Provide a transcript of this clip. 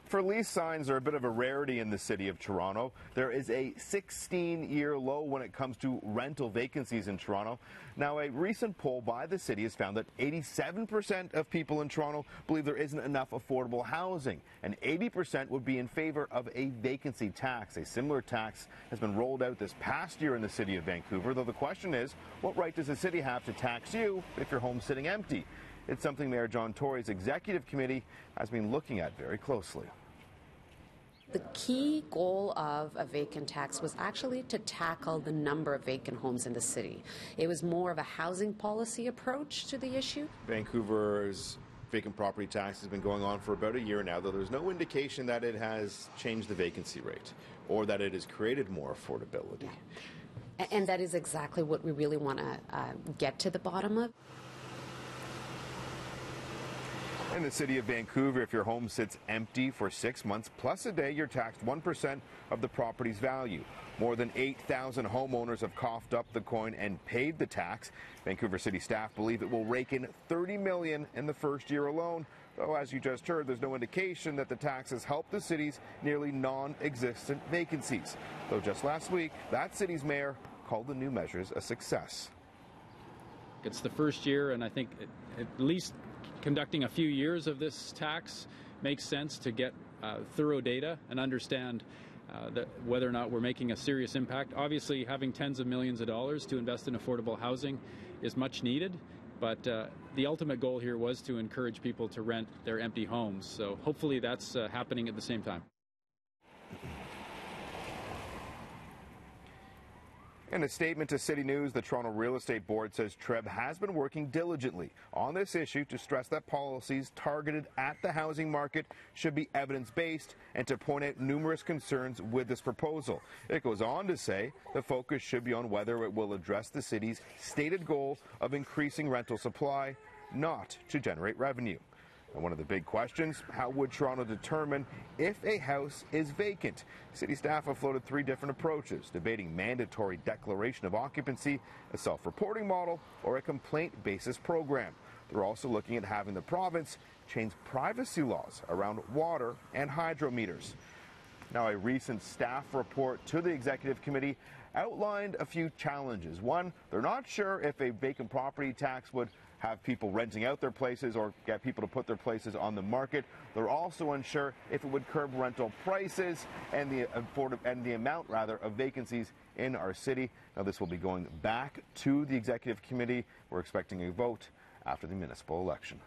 For lease signs, they're a bit of a rarity in the city of Toronto. There is a 16-year low when it comes to rental vacancies in Toronto. Now, a recent poll by the city has found that 87% of people in Toronto believe there isn't enough affordable housing, and 80% would be in favor of a vacancy tax. A similar tax has been rolled out this past year in the city of Vancouver, though the question is, what right does the city have to tax you if your home's sitting empty? It's something Mayor John Tory's executive committee has been looking at very closely. The key goal of a vacant tax was actually to tackle the number of vacant homes in the city. It was more of a housing policy approach to the issue. Vancouver's vacant property tax has been going on for about a year now, though there's no indication that it has changed the vacancy rate or that it has created more affordability. And that is exactly what we really want to get to the bottom of. In the city of Vancouver, if your home sits empty for 6 months plus a day, you're taxed 1% of the property's value. More than 8,000 homeowners have coughed up the coin and paid the tax. Vancouver city staff believe it will rake in $30 million in the first year alone. Though, as you just heard, there's no indication that the tax has helped the city's nearly non-existent vacancies. Though just last week, that city's mayor called the new measures a success. It's the first year, and I think at least conducting a few years of this tax makes sense to get thorough data and understand whether or not we're making a serious impact. Obviously, having tens of millions of dollars to invest in affordable housing is much needed, but the ultimate goal here was to encourage people to rent their empty homes. So hopefully that's happening at the same time. In a statement to CityNews, the Toronto Real Estate Board says TREB has been working diligently on this issue to stress that policies targeted at the housing market should be evidence-based and to point out numerous concerns with this proposal. It goes on to say the focus should be on whether it will address the city's stated goal of increasing rental supply, not to generate revenue. And one of the big questions, how would Toronto determine if a house is vacant? City staff have floated 3 different approaches, debating mandatory declaration of occupancy, a self-reporting model, or a complaint-basis program. They're also looking at having the province change privacy laws around water and hydro meters. Now, a recent staff report to the executive committee outlined a few challenges. One, they're not sure if a vacant property tax would have people renting out their places or get people to put their places on the market. They're also unsure if it would curb rental prices and the amount of vacancies in our city. Now, this will be going back to the executive committee. We're expecting a vote after the municipal election.